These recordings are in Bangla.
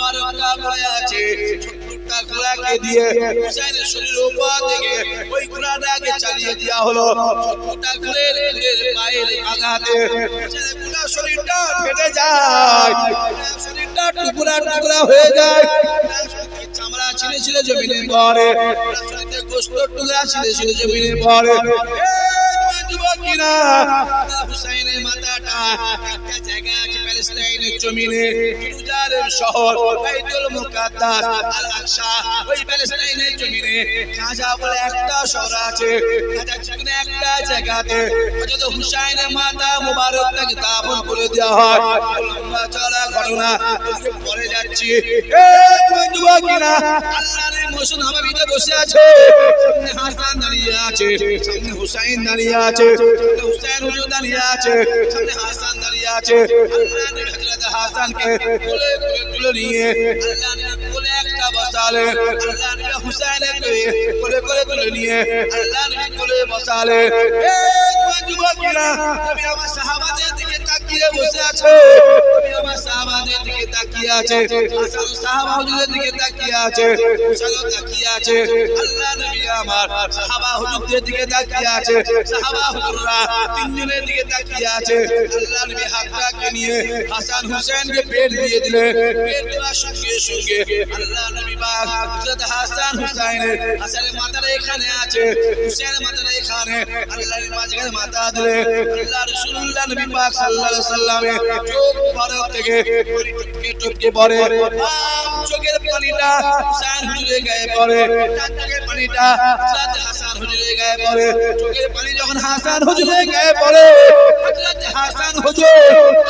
মুবারকটা পড়ে আছে, ছোট্টটা ঘোড়াকে দিয়ে হুসাইনের শরীরের উপর থেকে ওই ঘোড়াটাকে চালিয়ে দেওয়া হলো। ছোট্টটা ঘোড়ের পায়ের আঘাতে হুসাইনের পুরো শরীরটা ফেটে যায়, শরীরটা টুকরা টুকরা হয়ে যায়, চামড়া ছিঁড়ে ছিঁড়ে জমিনে পড়ে, শরীরের গোশত টুকরা ছিঁড়ে ছিঁড়ে জমিনে পড়ে। যুবকেরা, হুসাইনের মাথাটা একটা জায়গা আছে প্যালেস্টাইনের জমিনে, জেরুজালেম শহর, বাইতুল মুকাদ্দাস, আল আকসা, ওই প্যালেস্টাইনের জমিনে গাজা বলে একটা শহর আছে। গাজা যেখানে একটা জায়গাতে হযরত হুসাইনের মাথা মুবারকটাকে দাফন করে দেওয়া হয়। লম্বা চড়া ঘটনা পরে যাচ্ছি। যুবকেরা, আল্লাহর মসজিদ নববীতে বসে আছে, সামনে হাসান দাঁড়িয়ে আছে, সামনে হুসাইন দাঁড়িয়ে আছে, সামনে হুসাইন হুজুর দাঁড়িয়ে আছে, সামনে হাসান দাঁড়িয়ে আছে। আল্লাহ নবী হযরত হাসানকে কোলে কোলে তুলে নিয়ে আল্লাহ নবী কোলে একটা বসালেন, আল্লাহ নবী হুসাইনকে কোলে কোলে তুলে নিয়ে আল্লাহ নবী কোলে বসালেন। যুবকেরা, নবী আমার সাহাবাদের দিকে তাকিয়ে বসে আছে, নবী আমার সাহাবাদের দিকে তাকিয়ে আছে, হাসান সাহাবা হুজুরের দিকে তাকিয়ে আছে, হুসাইনও তাকিয়ে আছে। আল্লাহ নবী আমার সাহাবা হুজুরদের দিকে তাকিয়ে আছে, সাহাবা হুজুররা তিনজনের দিকে তাকিয়ে আছে। আল্লাহ নবী হাতটাকে নিয়ে হাসান হুসাইনকে পেট দিয়ে দিলেন। পেট দেওয়ার সঙ্গে সঙ্গে আল্লাহ নবী পাক হযরত হাসান হুসাইনের, হাসানের মাথাটা এখানে আছে, হুসাইনের মাথাটা এখানে, আল্লাহর মাঝখানে মাথা দিলেন। আল্লাহ রাসূলুল্লাহ নবী পাক সাল্লাল্লাহু আলাইহি সাল্লামের চোখ মুবারক থেকে পানি টপকে টপকে পড়ে। চোখের পানিটা হুসাইন হুজুরের গায়ে পড়ে, ডান চোখের পানিটা হযরত হাসান হুজুরের গায়ে পড়ে। চোখের পানি যখন হাসান হুজুরের গায়ে পড়ে, হযরত হাসান হুজুর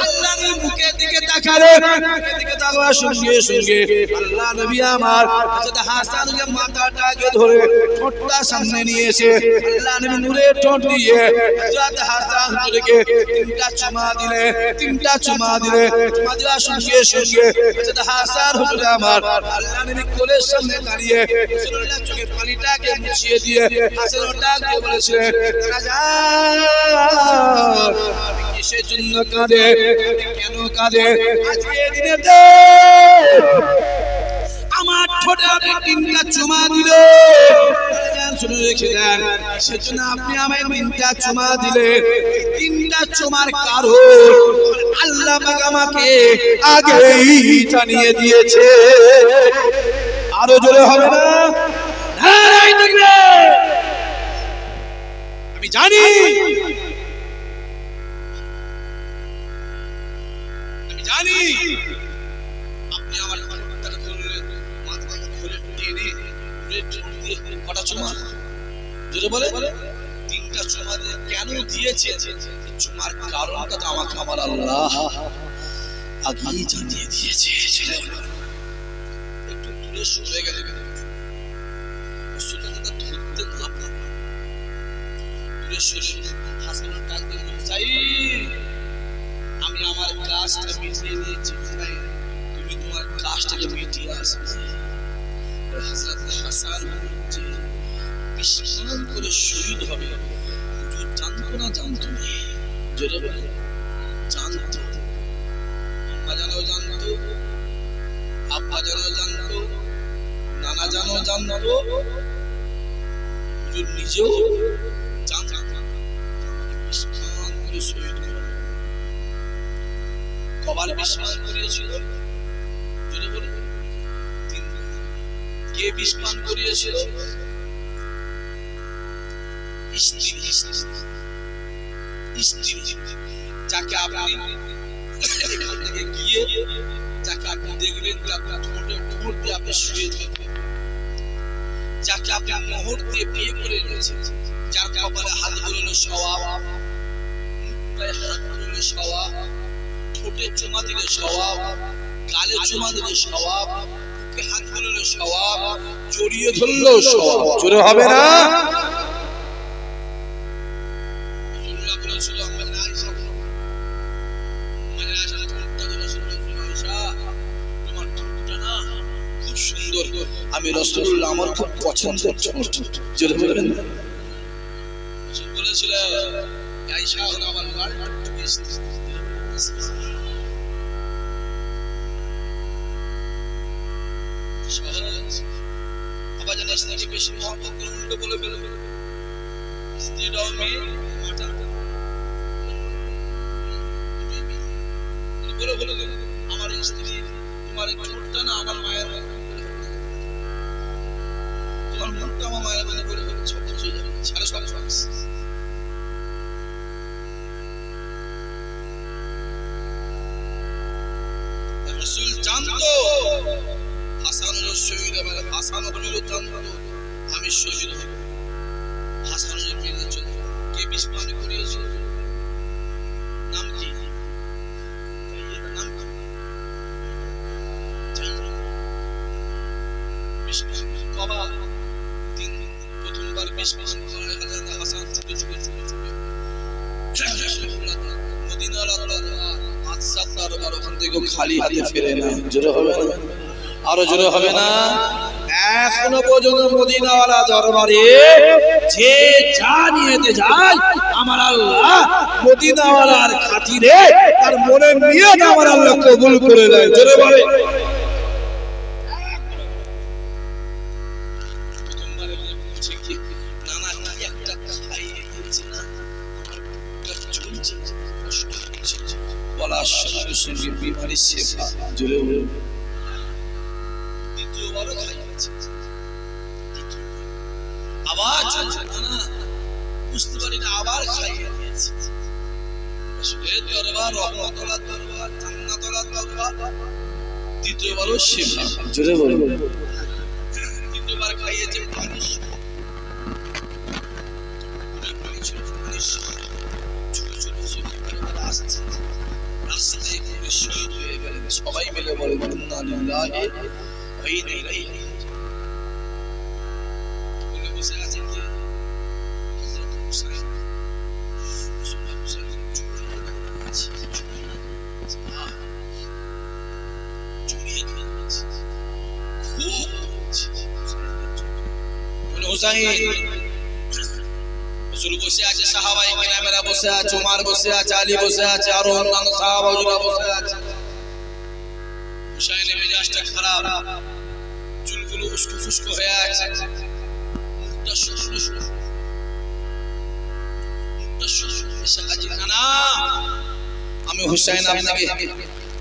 আল্লাহর মুখের দিকে তাকালেন। মুখের দিকে তাকাবার সঙ্গে সঙ্গে আল্লাহ নবী আমার হযরত হাসান হুজুরের মাথাটাকে ধরে ঠোঁটটা সামনে নিয়ে এসে আল্লাহ নবী নূরের ঠোঁট দিয়ে হযরত হাসান হুজুরকে তিনটা চুমা দিলে, তিনটা চুমা দিলে। চুমা দেওয়ার সঙ্গে সঙ্গে হযরত হাসান হুজুর আমার আল্লাহ নবী কোলের সামনে দাঁড়িয়ে রাসূলুল্লাহ চোখের পানিটাকে মুছিয়ে দিয়ে হাসান ওটাকে বলেছিলেন, রাজা কিসের জন্য কাঁদে, কেন কাঁদে? আজকে দিনেতে আমার ঠোঁটে আপনি তিনটা চুমা দিলে, শুনে রেখে দেন, সেজন্য আপনি আমায় তিনটা চুমা দিলে। তিনটা চুমার কারণ আল্লাহ পাক আমাকে আগেই জানিয়ে দিয়েছে। আরো জোরে হবে না? নারায়ে তাকবীর। আমি জানি, আমি জানি আপনি আমার মাথাটা ধরলেন, মাথাটা ধরে টেনে কটা চুমা জোরে বলে, তিনটা চুমা দিয়ে কেন দিয়েছে? চুমার কারণটা তো আমাকে আমার আল্লাহ আগেই জানিয়ে দিয়েছে। একটু দূরে সরে গেলে ধরতে না পারে, দূরে সরে হাসানের ডাক দিয়ে আমি আমার কাজটা মিটিয়ে নিয়েছি, তুমি তোমার কাজটাকে মিটিয়ে আসবে। হযরত হাসান যে বিশ্বাস করে শহীদ হবে, হুজুর জানতো না, জানতো না, জোরে বলে জানতো। আম্মা জানও জানতো, আব্বা জানও জানতো, নানা জানও জানতো, হুজুর নিজেও জানতো। বিশ্বাস করে শহীদ হবে। কবার বিশ্বাস করিয়েছিল? জোরে বলে কে বিস্মান করিয়েছিল? স্ত্রী, যাকে আপনি এখান থেকে গিয়ে যাকে আপনি দেখবেন যে আপনার ঠোঁটে ঠোঁট দিয়ে আপনি শুয়ে থাকবেন, যাকে আপনি মোহর দিয়ে বিয়ে করে এনেছেন, যার কপালে হাত বুলানো সওয়াব, মুখটায় হাত বুলানো সওয়াব, ঠোঁটে চুমা দিলে সওয়াব, গালে চুমা দিলে সওয়াব, বুকে হাত বুলানো সওয়াব, জড়িয়ে ধরলেও সওয়াব। জোরে হবে না? রাসূলুল্লাহ বলেছিল আমাদের আয়েশা, মানে আয়েশা ঠোঁটটা ধরে আয়েশা তোমার ঠোঁটটা না খুব সুন্দর, আমি রাসূলুল্লাহ আমার খুব পছন্দের ঠোঁট। জোরে বলেন। রাসূল বলেছিলেন আয়েশা আমার লালটুকু স্ত্রী। সহজ। আবার জানা স্ত্রীকে বেশি মহব্বত করে উল্টো বলে ফেলবে, স্ত্রীটাও মেয়ে, মাটা বলে বলে আমার স্ত্রী তোমার ঠোঁটটা না আমার মায়ের মতো, তোমার মুখটা আমার মায়ের মতো করে ফেলে সব হয়ে যাবে, সাড়ে সব রাসূল জানতো হাসানুর শহীদ হবে, হাসান হলো জানতো আমি শহীদ হব, হাসানুর মেরে চলে কে বিষ পান করিয়েছিল, নাম কি, নাম কি, বাবা তিন প্রথমবার বিষ পান করে হাসান ছোট ছোট ছোট ছোট মদিনার বাদশা দরবার ওখান থেকে খালি হাতে ফিরে না, জোরে হবে না, আরো জোরে হবে না, এখনো পর্যন্ত মদিনাওয়ালা দরবারে যে যা নিয়েতে যায় আমার আল্লাহ মদিনাওয়ালার খাতিরে তার মনের নিয়ত আমার আল্লাহ কবুল করে নেয়, জোরে বলে। প্রথমবার বলছে কি নানা কি একটা খাইয়ে দিয়েছে না, চলছে কষ্ট হচ্ছে, বলার সঙ্গে সঙ্গে বিমারি শেফা, জোরে বলে। দ্বিতীয়বারও খাইয়েছে, আবার চলছে না, বুঝতে পারি না, আবার খাইয়ে দিয়েছে, রাসূলের দরবার, রহমতুল্লাহ দরবার, জান্নাতুল্লাহ দরবার, দ্বিতীয়বারও শেফা, জোরে বলে। দ্বিতীয়বার খাইয়েছে পানি, সবাই মিলে বলে ইন্না লিল্লাহি ওয়া ইন্না ইলাইহি রাজিউন। বসে আছেন কে? হযরত হুসাইন। রাসূল বসে আছে, সাহাবায়ে কেরামেরা বসে আছে, ওমর বসে আছে, আলী বসে আছে, আর অন্যান্য সাহাবারা বসে আছে। হুসাইনের মেজাজটা খারাপ, চুলগুলো উস্কো ফুস্কো হয়ে আছে, মুখটা শুকনো শুকনো, মুখটা শুকনো। এসে হাজির, না আমি হুসাইন আপনাকে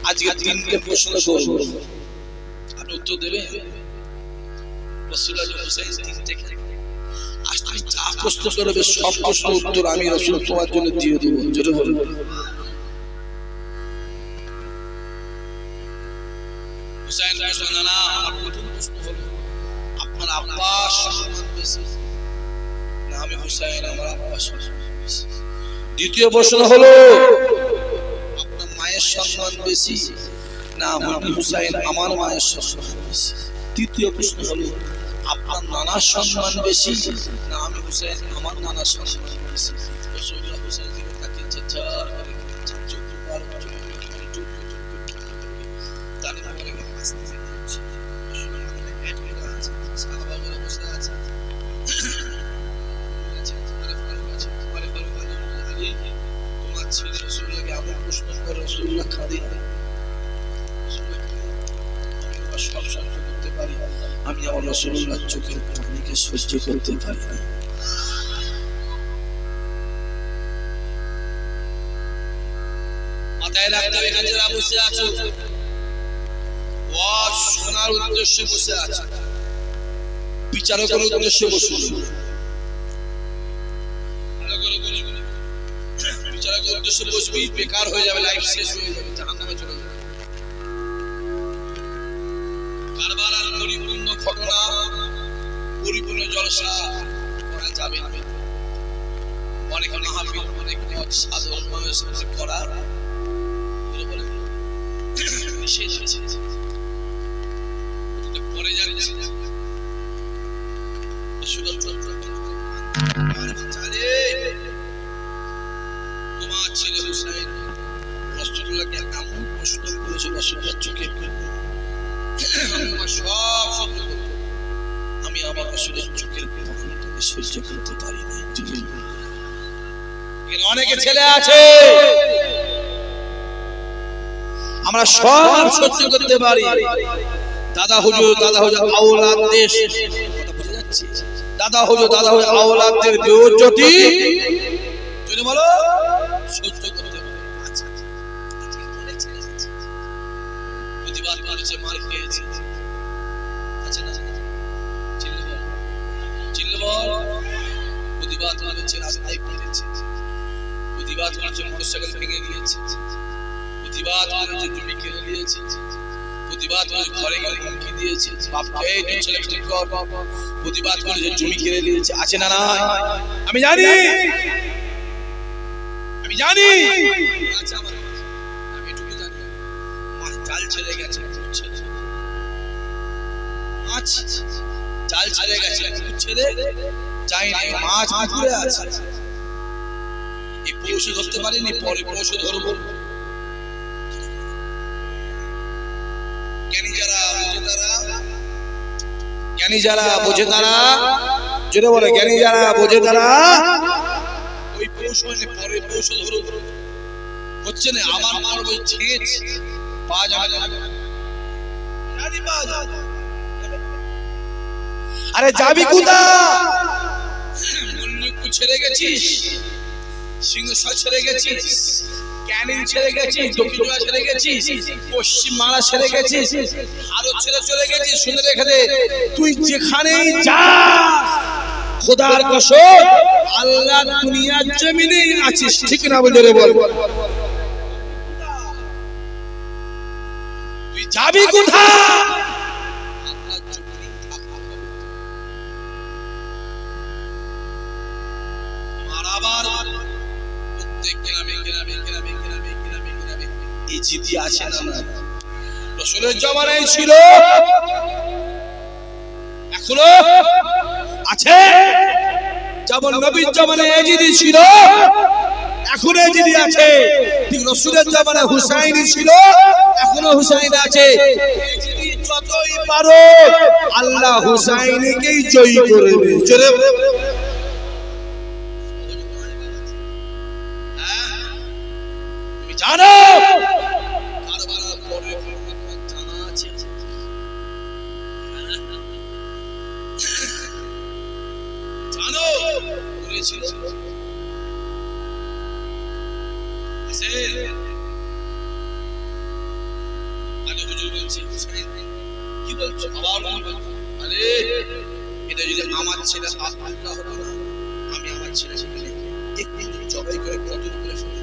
আজকে তিনটে প্রশ্ন করব, আপনি উত্তর দেবেন। রাসূল হুসাইন তিনটে আজ তুমি যা প্রশ্ন করবে সব প্রশ্ন উত্তর আমি রাসূল তোমার জন্য দিয়ে দেব, জোরে বলুন। হুসাইন বলেন না, আমার প্রথম প্রশ্ন হলো আপনার আব্বার সম্মান বেশি না আমি হুসাইন আমার আব্বার সম্মান বেশি? দ্বিতীয় প্রশ্ন হলো আপনার মায়ের সম্মান বেশি না আমি হুসাইন আমার মায়ের সম্মান বেশি? তৃতীয় প্রশ্ন হলো আপনার নানার সম্মান বেশি না আমি হুসাইন আমার নানার সম্মান বেশি? রাসূলুল্লাহ হুসাইন দিকে তাকিয়ে চাচার করে চোখ বার চোখ তানি বলে আসতে যাচ্ছে, রাসূলুল্লাহ আমাদের পেট ভরে আছে, সাহাবারা বসে আছে, তোমার ছেলে রাসূলুল্লাহকে এমন প্রশ্ন করে রাসূলুল্লাহ কাঁদে, সব সহ্য করতে পারি, আমি আমার রাসূলুল্লাহর চোখের পানিকে সহ্য করতে পারি না। মাথায় রাখতে হবে, এখানে যারা বসে আছো ওয়াজ শোনার উদ্দেশ্যে বসে আছো, বিচারকের উদ্দেশ্যে বসে বিচারকের উদ্দেশ্যে বসবি, বেকার হয়ে যাবে, লাইফ শেষ হয়ে যাবে, জাহান্নামে চলে যাবে। কারবালার পরিপূর্ণ ঘটনা, পরিপূর্ণ জলসা করা যাবে না, অনেক মাহফিল, অনেক সাধারণ মানুষের করা নিষেধ আছে, পরে যাচ্ছে তোমার ছেলে হুসাইন রাসূলুল্লাহকে এমন প্রশ্ন করেছিল, রাসূলুল্লাহর চোখে আমি আমার রাসূলের চোখের পানিকে সহ্য করতে পারি না। অনেকে ছেলে আছে আমরা সব সহ্য করতে পারি, দাদা হুজুর আওলাদদের কথা বুঝে যাচ্ছে, দাদা হুজুর আওলাদদের বেইজ্জতি যদি বলো সহ্য করতে পারে। আচ্ছা আজকে অনেক ছেলে আছে প্রতিবাদ করেছে, মার খেয়েছে, আচ্ছা না চিল্লে বল প্রতিবাদ করেছে, রাস্তায় পড়েছে, প্রতিবাদ করেছে, মোটরসাইকেল ভেঙে দিয়েছে, প্রতিবাদ করেছে, জমি কিনে দিয়েছে, প্রতিবাদ করে ঘরে গিয়ে হুমকি দিয়েছে, বাপকে তুই ছেলে ঠিক কর, প্রতিবাদ করেছে, জমি কিনে দিয়েছে, আছে না না? আমি জানি আচ্ছা আমি এটুকু জানি মাছ জাল ছেড়ে গেছে, মাছ জাল ছেড়ে গেছে, ছেড়ে যাই নাই, মাছ পুকুরে আছে, এই পৌষে ধরতে পারিনি, পরে পৌষে ধরবো। জ্ঞানী যারা বোঝে তারা যেটা বলে, জ্ঞানী যারা বোঝে তারা ওই পৌষ মানে পরে পৌষ ধরবো হচ্ছে না। আমার মার ওই ছেঁচ পাওয়া যাবে না, আরে যাবি কোথা? মল্লিকপুর ছেড়ে গেছিস, সিংহশাল ছেড়ে গেছিস, ক্যানিং ছেড়ে গেছিস, দক্ষিণা ছেড়ে গেছিস, পশ্চিম বাংলা ছেড়ে গেছিস, ভারত ছেড়ে চলে গেছিস, শুনে রেখে দে তুই যেখানেই যাস খোদার কসম আল্লাহ দুনিয়ার জমিনে আছিস, ঠিক না? বলে রে বল তুই যাবি কোথায়? রাসূলের জামানায় ছিল, এখনো আছে, যেমন নবীর জামানায় এজিদি ছিল, এখনো এজিদি আছে, ঠিক রাসূলের জামানায় হুসাইনি ছিল, এখনো হুসাইন আছে। এজিদি যতই পারো আল্লাহ হুসাইনিকেই জয়ী করবে, জোরে জানো কি বলছো? আরে এটা যদি আমার ছেলে আল্লাহ হতো না, আমি আমার ছেলে সেখানে একদিন জবাই করে কত করে ফেলে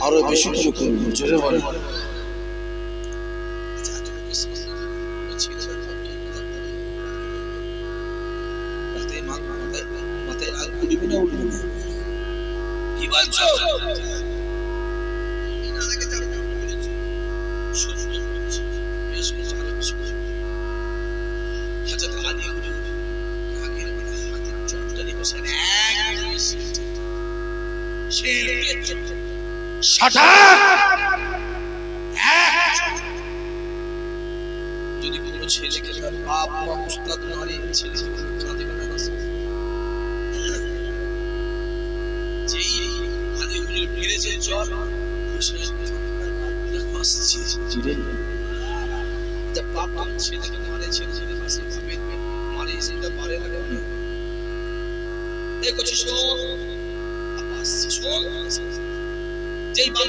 আরো বেশি জোরে বলে মাথায় রাগ উঠবে না, উঠবে না, কি বলছো? যদি কোন ছেলেকে তার বাপ বা উস্তাদ মারে, ছেলেকে কাঁদবে না, যেই আদি হুজুর ফিরেছে চল হাসছে, বাপ ছেলেকে মারে, ছেলে হাসে, মারে সেটা পারে না, এই করছিস যেই বাপ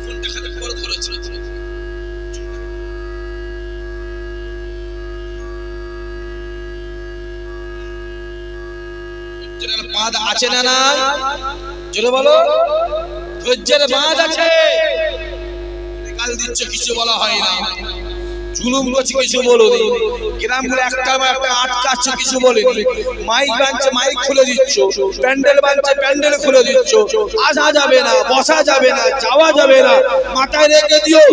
ফোনটা খাতে পরে ধরেছিল, বাঁধ আছে না না? জোরে বলো, ধৈর্যের বাঁধ আছে। গাল দিচ্ছ, কিছু বলা হয় না, জুলুম করছে, কিছু বলনি, গ্রামগুলো একটা আটকাচ্ছে, কিছু বলেনি, মাইক বানছে, মাইক খুলে দিচ্ছ, প্যান্ডেল বানছে, প্যান্ডেল খুলে দিচ্ছ, আসা যাবে না, বসা যাবে না, যাওয়া যাবে না, মাথায় রেখে দিও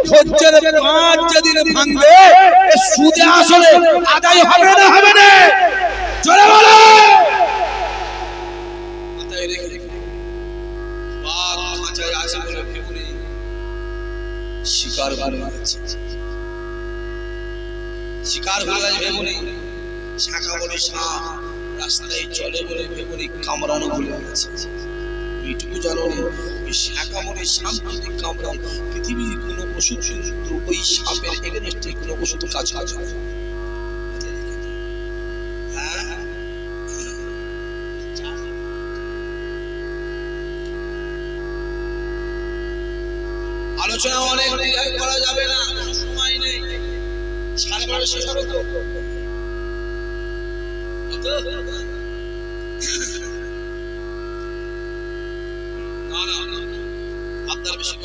ধৈর্যের বাঁধ যেদিন ভাঙবে সুদে আসলে আদায় হবে না, হবে না? জোরে বলো। বলি সাপ রাস্তায় চলে বলে ভেবনি কামড়ানো ভুলে গেছে। এইটুকু জানো ওই শাকামরি সাপ যদি কামড়ায় পৃথিবীর কোনো ওষুধ কিন্তু ওই সাপের এগেনস্টে কোনো ওষুধ কাজ করে না। আলোচনা অনেক করা যাবে না, সময় নেই। সাড়ে 12 শেষ হবে তো আপনার বেশি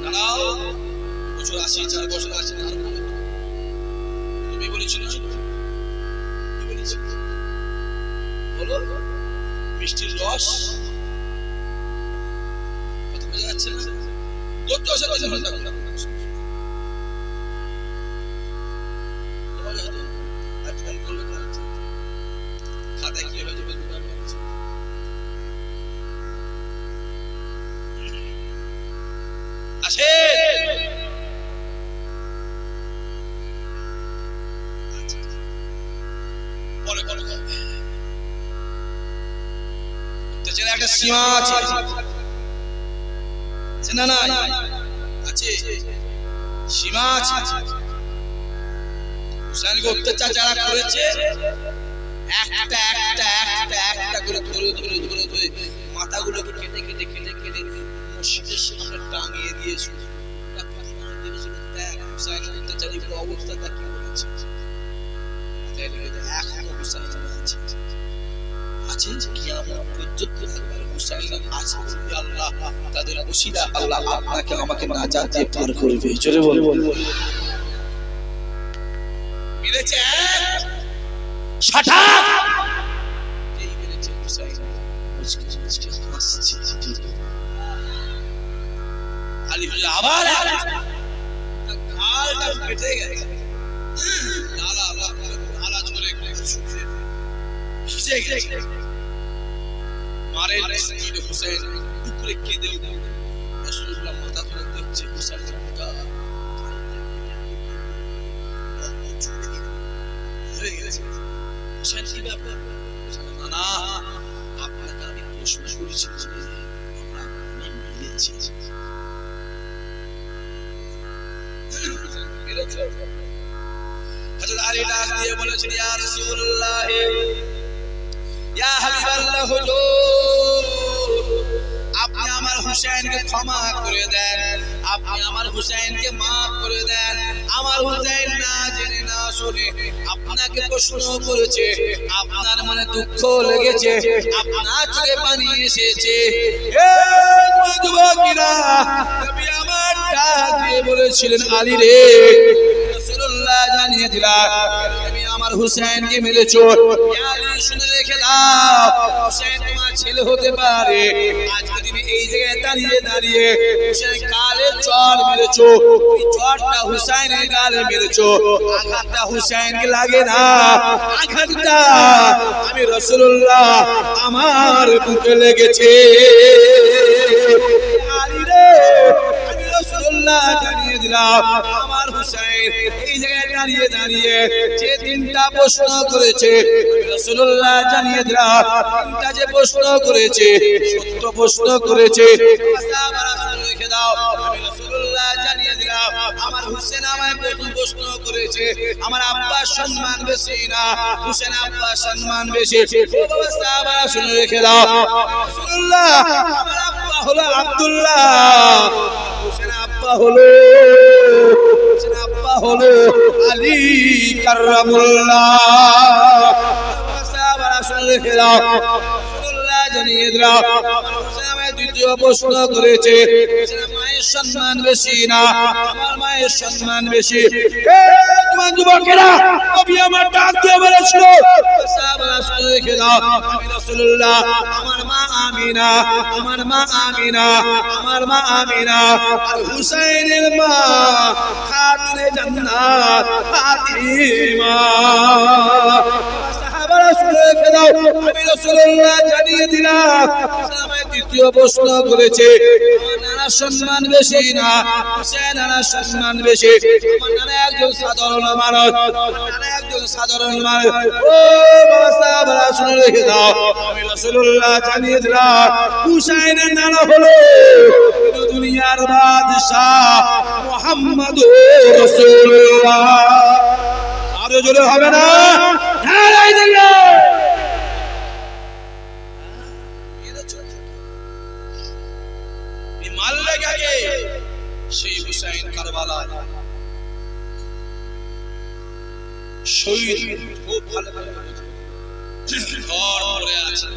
দাঁড়াও। বছর 80 4 বছর আছে তুমি বলেছিল বলো মিষ্টির রস কথা বোঝা যাচ্ছে না? খাতায় কি হয়েছে আসে পরে পরে একটা সীমা আছে না? না আছে, সীমা আছে। হুসাইনকে অত্যাচার যারা করেছে একটা একটা একটা একটা করে ধরে ধরে ধরে ধরে মাথাগুলোকে কেটে কেটে কেটে কেটে মসজিদের সামনে টাঙিয়ে দিয়েছিল। হুসাইনের অত্যাচারী অবস্থাটা কি করেছে? এখনো হুসাইন আছে আছে কিয়ামত পর্যন্ত হুসাইন আছে। আল্লাহ তাদের ওসিলা আল্লাহ আপনাকে আমাকে নাজাত দিয়ে পার করবে। জোরে বল মিলেছে ছাটা এই মিলেছে হুসাইন মুচকি মুচকি হাসছে। আলী আবার গালটা ফেটে গেছে, লালা লালা চলে গেছে, ভিজে গেছে। মারের স্পিডে হুসাইন টুকরে কেঁদে রাসূলুল্লাহ মাথা তুলে দেখছে হুসাইনের মুখটা হয়ে গেছে। হুসাইন কি ব্যাপার? না আপনাকে আমি প্রশ্ন করেছি আমরা মিলেছি। হযরত আলী ডাক দিয়ে বলেছেন ইয়া রাসূলুল্লাহ ইয়া হাবিবাল্লাহ হুজুর আপনি আমার হুসাইনকে ক্ষমা করে দেন, আপনি আমার হুসাইনকে maaf করে দেন। আমার হুসাইন না জেনে না শুনে আপনাকে প্রশ্ন করেছে, আপনার মনে দুঃখ লেগেছে, আপনার চোখে পানি এসেছে। হে যুবকেরা নবী আমার ডাক দিয়ে বলেছিলেন আলী রে রাসূলুল্লাহ জানিয়ে দিলেন তুমি আমার হুসাইনকে মেরেছো। আলী শুনে রেখে দাও হুসাইন তোমার ছেলে হতে পারে। আজকে তুমি এই জায়গায় দাঁড়িয়ে দাঁড়িয়ে হুসাইন গালে চড় মেরেছো, এই চড়টা হুসাইনের গালে মেরেছো, আঘাতটা হুসাইনকে লাগে না, আঘাতটা আমি রাসূলুল্লাহ আমার বুকে লেগেছে। আলী রে আমি রাসূলুল্লাহ জানিয়ে দিলাম আমার হুসাইন এই জায়গায় দাঁড়িয়ে দাঁড়িয়ে যে তিনটা প্রশ্ন করেছে রাসূলুল্লাহ জানিয়ে দিলাম তিনটা যে প্রশ্ন করেছে সত্য প্রশ্ন করেছে। সাহাবারা শুনে রেখে দাও আমি রাসূলুল্লাহ জানিয়ে দিলাম আমার হুসাইন আমায় প্রথম প্রশ্ন করেছে আমার আব্বার সম্মান বেশি না হুসাইন আব্বার সম্মান বেশি। সাহাবারা শুনে রেখে দাও রাসূলুল্লাহ আমার আব্বা হলো আব্দুল্লাহ, হুসাইন আব্বা হলো আলী কাররামুল্লাহ। সাহাবারা শুনে রেখে দাও রাসূলুল্লাহ জানিয়ে দিলাম হুসাইন দ্বিতীয় প্রশ্ন করেছে মায়ের সম্মান বেশি না আমার মায়ের সম্মান বেশি। তোমার যুবকেরা নবী আমার ডাক দিয়ে বলেছিল সাহাবারা শুনে রেখে দাও আমি রাসূলুল্লাহ আমার মা আমিনা আমার মা আমিনা আমার মা আমিনা আর হুসাইনের মা খাতুনে জান্নাত ফাতিমা। সাহাবারা শুনে রেখে দাও, আমি রাসূলুল্লাহ জানিয়ে দিলাম ইসলামের দ্বিতীয় প্রশ্ন করেছে আমার নানার সম্মান বেশি না হুসাইন নানার সম্মান বেশি, আমার নানা একজন সাধারণ মানুষ, নানা একজন সাধারণ মানুষ। ও বাবা সাহাবারা শুনে রেখে দাও, আমি রাসূলুল্লাহ জানিয়ে দিলাম হুসাইনের নানা হলো দুনিয়ার বাদশাহ মুহাম্মদুর রাসূলুল্লাহ। আরো জোরে হবে না? নারায়ে তাকবীর। এই মারলে কাকে? সেই হুসাইন কারবালায় শহীদ, খুব ভালো ভালো ঘর পড়ে আছে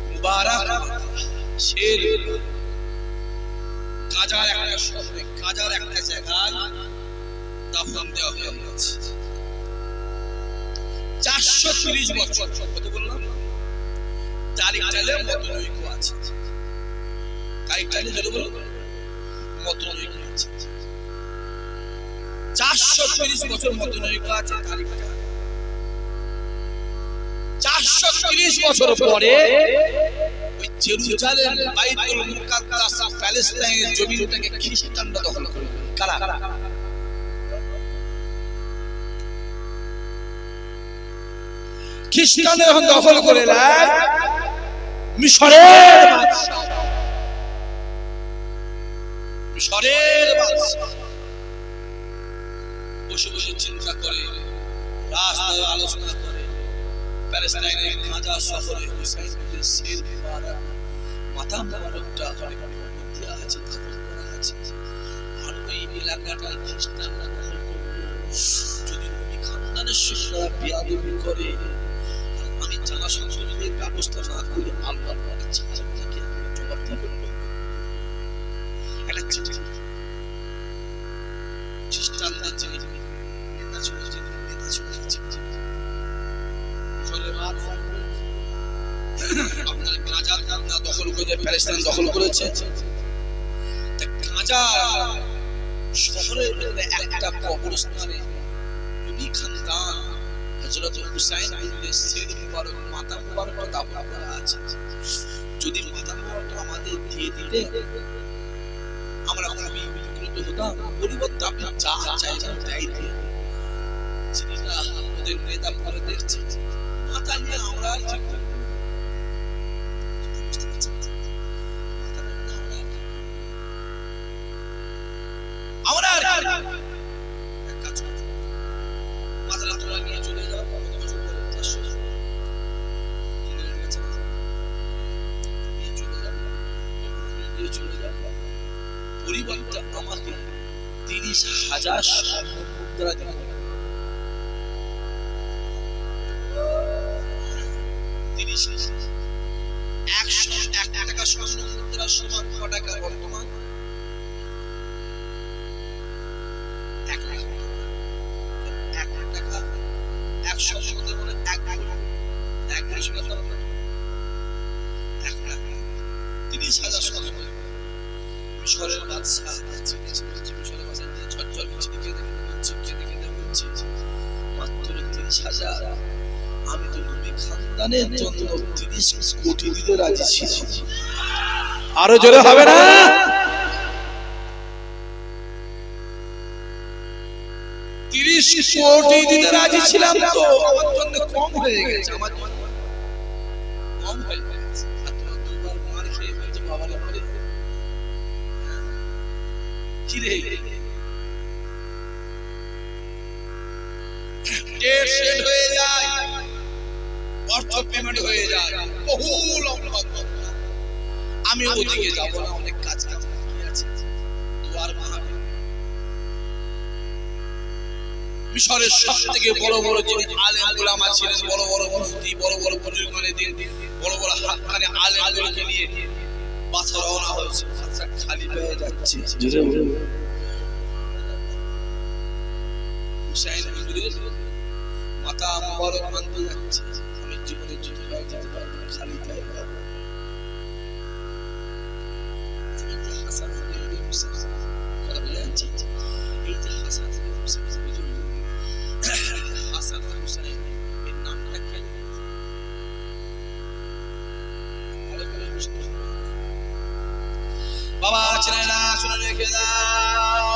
মুবারক শের কাজার একটা শহরে, কাজার একটা জায়গায় দাফন দেওয়া হয়েছে। 430 বছর, কত বললাম? তারিখ টাইলে মতনৈক্য আছে, তারিখ টাইলে যদি বলো মতনৈক্য আছে, 430 বছর মতনৈক্য আছে তারিখটা। 430 বছর পরে ওই জেরুজালেম বাইতুল মুকাদ্দাস প্যালেস্টাইনের জমিনটাকে খ্রিস্টানরা দখল করে। কারা? খ্রিস্টানরা যখন দখল করে নেয়, মিশরের বাদশা, মিশরের বাদশা বসে বসে চিন্তা করে, রাস্তায় আলোচনা করে, প্যালেস্টাইনের গাজা শহরে হুসাইনের শির মুবারক মাথা মুবারকটা অনেক মধ্যে আছে, দাফন করা আছে। আর ওই এলাকাটায় খ্রিস্টানরা দখল করবে, যদি নবী খানদানের শিষ্যরা বেয়াদবি করে, আমি জানা সংশোধনের ব্যবস্থা না করি, আল্লাহর কাছে আল্লাহকে জবাব দিতে হবে। একটা চিঠি খ্রিস্টানদের যিনি নেতা ছিল, নেতা ছিল আপনার গাজা দখল করে প্যালেস্টাইন দখল করেছে। গাজা শহরের ভিতরে একটা কবরস্থানে নবী খানদান হযরত হুসাইন ইবনে শির মুবারক মাথা মুবারক দাফন করা আছে। যদি মাথা মুবারক আমাদের দিয়ে দিতে আমরা খুবই উপকৃত হতাম। পরিবর্তে আপনি যা চাইছেন তাই দিয়ে চিঠিটা ওদের নেতা পরে দেখছে, মাথা নিয়ে আমরা আর কি করব? আমরা আর এক কাজ করব, মাথাটা তোলা নিয়ে চলে যাও, কত বছর পরে 400 নিয়ে চলে যাও, নিয়ে চলে যাও। পরিবর্তে আমাকে 30,000 স্বর্ণ মুদ্রা দিতে হবে। 30,000 101 টাকা স্বর্ণ মুদ্রার সমান কত টাকা বর্তমান? 1 লাখ টাকা। 100 মধ্যে বলে 1 কোটি, 1 কোটি কত? 1 লাখ। 30,000 স্বর্ণ মুদ্রা। মিশরের বাদশা মিশরের বাদশা দিয়ে ঝরঝর চিঠি দেখে বলছে মাত্র 30,000, আমি তো নবী খানদানের জন্য 30 কোটি দিতে রাজি ছিলাম। আরো জোরে হবে না? 30 কোটি দিতে রাজি ছিলাম, তো আমার জন্য কম হয়ে গেছে, আমার জন্য কম হয়ে গেছে। আপনারা দুবার মার খেয়ে বলছে বাবারে বলে কি রে, ডেট সেট হয়ে যায়, অর্থ পেমেন্ট হয়ে যায়, বহু লম্বা কথা। আমি ওদিকে যাব না, অনেক কাজ বাকি আছে। দুয়ার মাহাবে মিশরের সবথেকে বড় বড় যিনি আলেম উলামা ছিলেন, বড় বড় মুফতি, বড় বড় বুজুর্গদের দিন, বড় বড় হাক্কানি আলেমগুলোকে নিয়ে বাসা রওনা হয়েছে। বাসা খালি পেয়ে যাচ্ছে। হুসাইন হুজুরের মাথা মুবারক মানতে যাচ্ছে, আমি জীবনে যত পায়ে যেতে পারবো না, খালি পায়ে পাবো। হাসান ইবনে হুসাইন কথা বলে যাচ্ছে, এই যে হাসান ইবনে হুসাইন, হাসান হুসাইন এর নামটা কেন ছেলেরা শুনে রেখে দাও,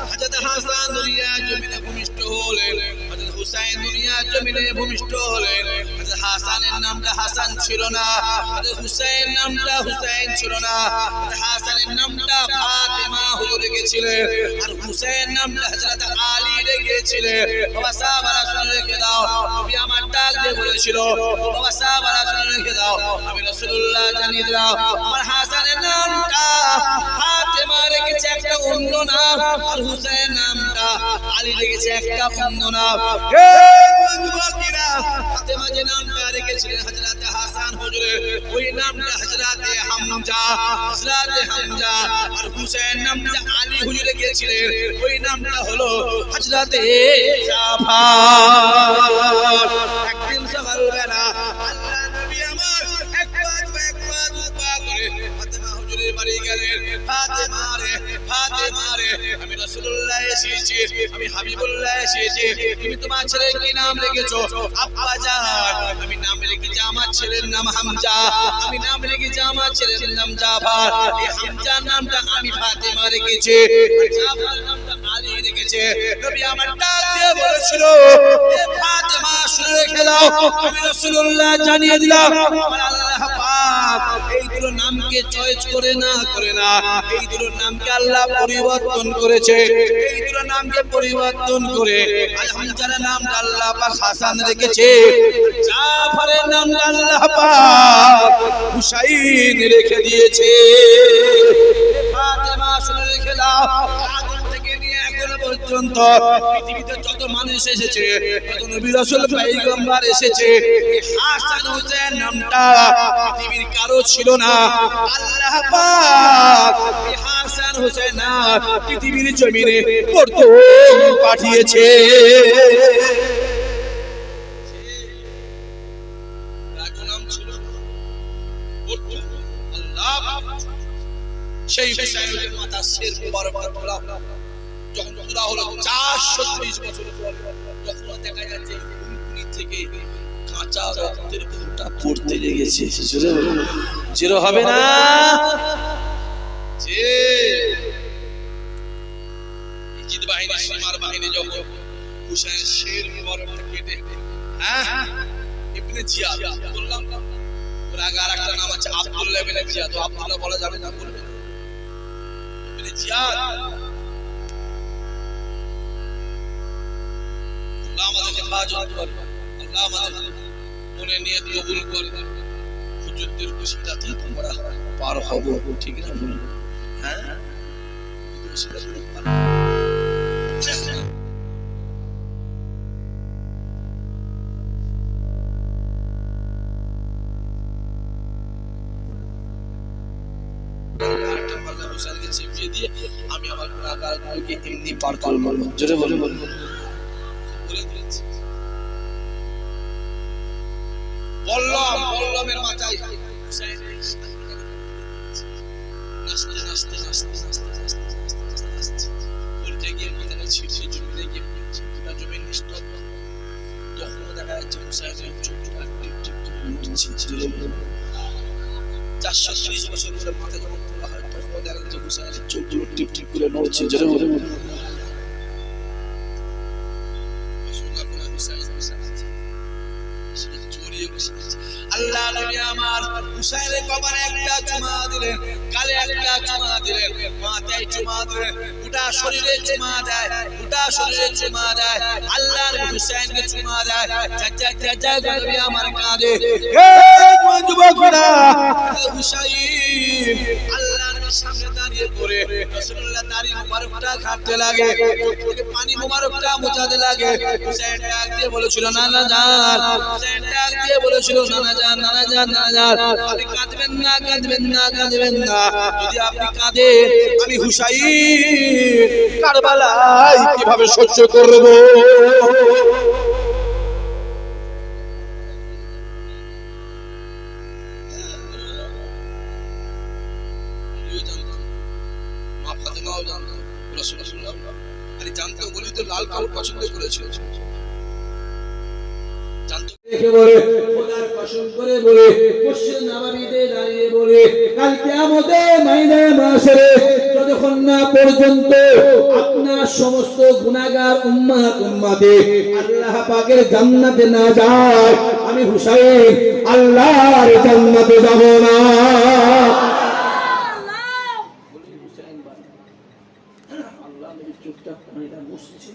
হযরত হাসান দুনিয়া জমিনে ভূমিষ্ঠ হলেন, হযরত হুসাইন দুনিয়া জমিনে ভূমিষ্ঠ হলেন। হযরত হাসানের নামটা হাসান ছিল না, হযরত হুসাইনের নামটা হুসাইন ছিল না, হযরত হাসানের নামটা ফাতেমা হুজুর রেখেছিলেন, আর হুসাইনের নামটা হযরত আলী রেখেছিলেন। বাবা সাহাবারা শুনে রেখে দাও, নবী আমার ডাক দিয়ে বলেছিল, বাবা সাহাবারা শুনে রেখে দাও, আমি রাসূলুল্লাহ জানিয়ে দিলাম আমার হাসানের নামটা ফাতেমা রেখেছে একটা অন্য নাম, আর হুসাইন নামটা আলী রেখেছে একটা অন্য নাম। হে যুবকেরা, ফাতেমা যে নামটা রেখেছিলেন হযরত হাসান হুজুর, ওই নামটা হযরত হামজা, আর হুসাইন নামটা আলী হুজুর রেখেছিলেন, ওই নামটা হলো হযরত জাফর। একদিন সকালবেলা আল্লাহ নবী আমার এক পা করে ফাতেমা হুজুরের বাড়ি গেলেন। ফাতেমা রে, আমি রাসূলুল্লাহ এসেছি, আমি হাবিবুল্লাহ এসেছি, তুমি তোমার ছেলের কি নাম রেখেছো? আব্বা জান, আমি নাম রেখেছি আমার ছেলের নাম হামজা, আমি নাম রেখেছি আমার ছেলের নাম জাফর। এই হামজা নামটা আমি ফাতেমা রেখেছি, জাফর নামটা আলী রেখেছে। নবী আমার ডাক দিয়ে বলেছিল, এ ফাতেমা শুনে রেখে দাও, আমি রাসূলুল্লাহ জানিয়ে দিলাম আমার আল্লাহ পাক এই দুটো নামকে চয়েস করে না, এই দুটো নামকে আল্লাহ পরিবর্তন করেছে। এই দুটো নামকে পরিবর্তন করে হামজার নামটা আল্লাহ পাক হাসান রেখেছে, জাফরের নামটা আল্লাহ পাক হুসাইন রেখে দিয়েছে। ফাতেমা শুনে রেখে দাও, আদম থেকে নিয়ে এখন পর্যন্ত পৃথিবীতে যত মানুষ এসেছে, যত নবী রাসূল পয়গম্বর এসেছে, হাসান হুসাইন নামটা পৃথিবীর কারো ছিল না। আল্লাহ পাক এই হাসান হুসাইন নাম পৃথিবীর জমিনে প্রথম পাঠিয়েছে। সেই হুসাইনের মাথা শের মুবারক তোলা, যখন তোলা হলো 430 বছর পর, তখন দেখা যাচ্ছে কুনকুনি থেকে কাঁচা রক্তের ফোঁটা পড়তে লেগেছে। জিরো হবে না যে ইজিদ বাহিনী, সীমার বাহিনী যখন হুসাইনের শের মুবারকটা কেটে, ইবনে জিয়াদ বললাম, ওর আগে আরেকটা নাম আছে আব্দুল্লাহ ইবনে জিয়াদ, আব্দুল্লাহ বলা যাবে না, বলবেন ইবনে জিয়াদ। আল্লাহ আমাদের হেফাজত করে, আল্লাহ আমাদের মনে নিয়ত কবুল করে, হুজুরদের খুশিটাতেই তোমরা পার হব, ঠিক না? হ্যাঁ, খুশিটাতেই পার হব। আমি আমার গুনাহগারগুলোকে এমনি পার করব, জোরে বলে দিয়েছি। বল্লমের মাথায় হুসাইন নাচতে নাচতে নাচতে নাচতে নাচতে নাচতে নাচতে পড়তে গিয়ে মাথাটা ছিটছে, জমিনে গিয়ে পড়ছে, পুরো জমিন নিস্তব্ধ। তখনও দেখা যাচ্ছে হুসাইনের চোখটা টিপ টিপ করে উঠছে। 430 বছর পরে মাথা যখন তোলা হয়, তখনও দেখা যাচ্ছে হুসাইনের চোখগুলো টিপ টিপ করে নড়ছে। জোরে বলে আল্লাহ নবী আমার হুসাইনের কবরে একটা চুমা দিলেন, গালে একটা চুমা দিলেন, মাথায় চুমা দিলেন, গোটা শরীরে চুমা দেয়, গোটা শরীরে চুমা দেয়। আল্লাহ নবী হুসাইনকে চুমা দেয়, যা নবী আমার কাঁদে, হে যুবকেরা, হুসাইন আল্লাহ নবীর সামনে দাঁড়িয়ে পড়ে রাসূলুল্লাহ দাড়ি মুবারকটা কাটতে লাগে, চোখে পানি মুবারকটা মোছাতে লাগে। হুসাইন ডাক দিয়ে বলেছিল, নানা জান, হুসাইন ডাক দিয়ে বলেছিল, নানা জান, নানা জান, নানা জান, আপনি কাঁদবেন না, কাঁদবেন না, কাঁদবেন না। যদি আপনি কাঁদেন, আমি হুসাইন কারবালায় কিভাবে সহ্য করব? জানতো বলেই তো লাল কাপড় পছন্দ করেছিল। দেখে বলে খোদার কসম করে বলে মসজিদ নববীতে দাঁড়িয়ে বলে কাল কিয়ামতে ময়দানে মাশরে যতক্ষণ না পর্যন্ত আপনার সমস্ত গুনাহগার উম্মতে আল্লাহ পাকের জান্নাতে না যায় আমি হুসাইন আল্লাহর জান্নাতে যাব না। আল্লাহ নবী চুপচাপ পানিটা মুছছে।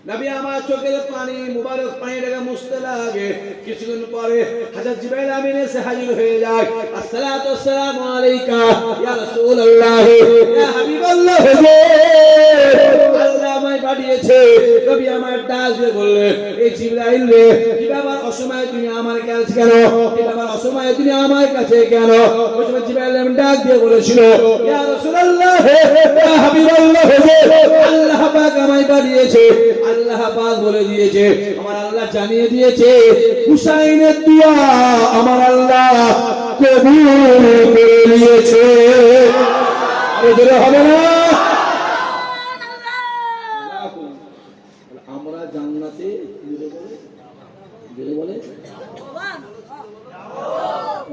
নবী আমার চোখের পানি মুবারক পানিটাকে মুছতে লাগে। কিছুক্ষণ পরে হযরত জিবরাইল আমিন এসে হাজির হয়ে যায়। আসসালাতু ওয়াসসালামু আলাইকা ইয়া রাসূলুল্লাহ ইয়া হাবিবাল্লাহ হুজুর আল্লাহ আমায় পাঠিয়েছে। নবী আমার ডাক দিয়ে বললেন এই জিবরাইল রে কি ব্যাপার অসময়ে তুমি আমার কাছে কেন? কি ব্যাপার অসময়ে তুমি আমার কাছে কেন? ওই সময় জিবরাইল আমি ডাক দিয়ে বলেছিল ইয়া রাসূলুল্লাহ ইয়া হাবিবাল্লাহ হুজুর আল্লাহ পাক আমায় পাঠিয়েছে। আল্লাহ পাক বলে দিয়েছে আমার আল্লাহ জানিয়ে দিয়েছে হুসাইনের দোয়া আমার আল্লাহ কবুল করে নিয়েছে। আরে জোরে হবে না? আমরা জান্নাতে জোরে বলে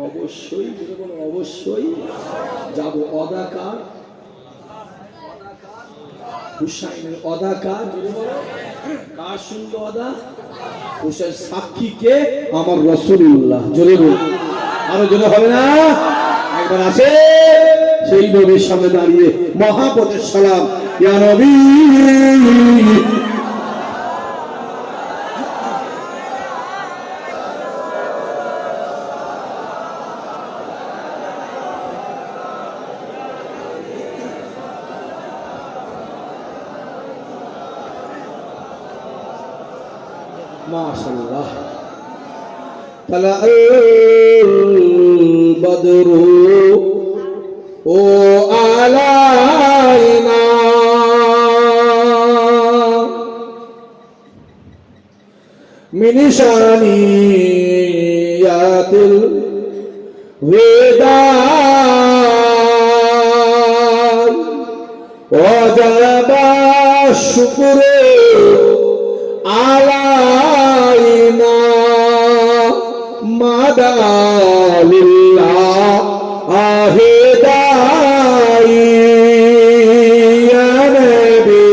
অবশ্যই জোরে বলে অবশ্যই যাব। অদাকার হুসাইনের অদাকার জোরে বলে কার শুনলো অদা? হুসাইন সাক্ষী কে? আমার রাসূলুল্লাহ। জোরে বলে আরো জোরে হবে না? একবার আসে সেই নবীর সামনে দাঁড়িয়ে মহাপতের সালাম ইয়া নবী মাশাআল্লাহ তালা বদরু ও আলাইনা মিন শানিয়াতিল ওয়াদা ওয়াজাবা শুকরু আলাইনা মাদালিল্লাহ আহিদাই ইয়া নবী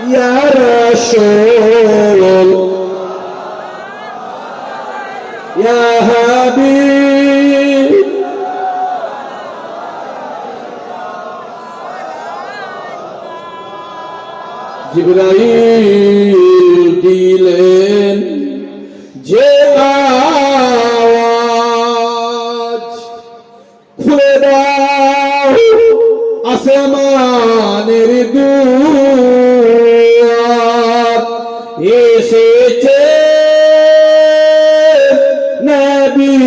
ইয়া রাসূল ইয়া হাবিব জিবরাইল দিলেন যে আওয়াজ খুলে দাও আসমানের দুয়ার এসেছে নবী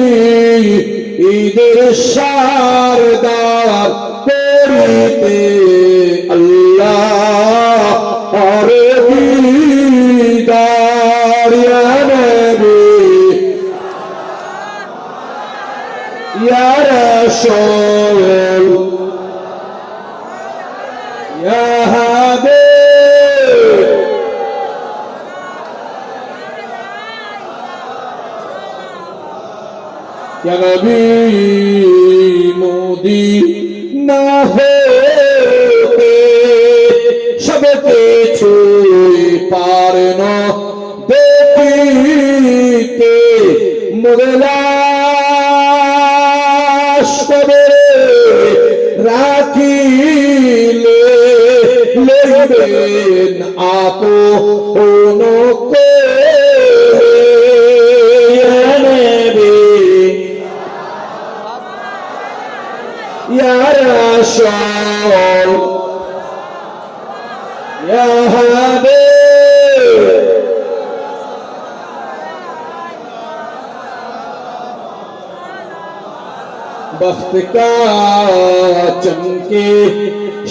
ঈদের শারদার করিতে আল্লাহ আরে দিদার ইয়া নবী ইয়া রাসূল ইয়া হাবিব ইয়া নবী মদিনা হতে সব কিছুই পারেন দেখিতে মোদেলাশ তবে রাখিলে লইবেন আপন ইয়া রাসূল ইয়া হাবিব बख्त का चमके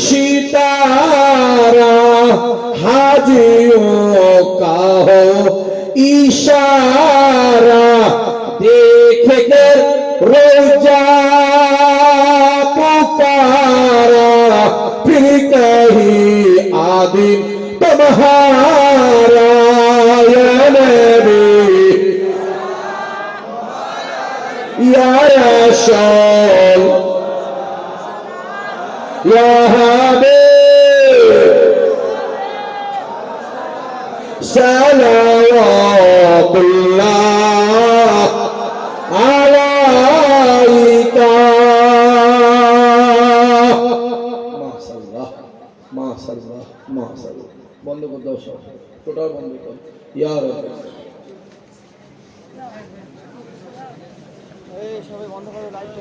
सितारा हाजियों का हो इशारा देख कर रोजा पुकारा फिर कहीं आदिम तो हमारा या नबी या रसूल या हबीब सलावतुल्लाह अलैका। माशाअल्लाह माशाअल्लाह। बंद कर दो सब, टोटल बंद कर यार। সবাই বন্ধ করে লাইট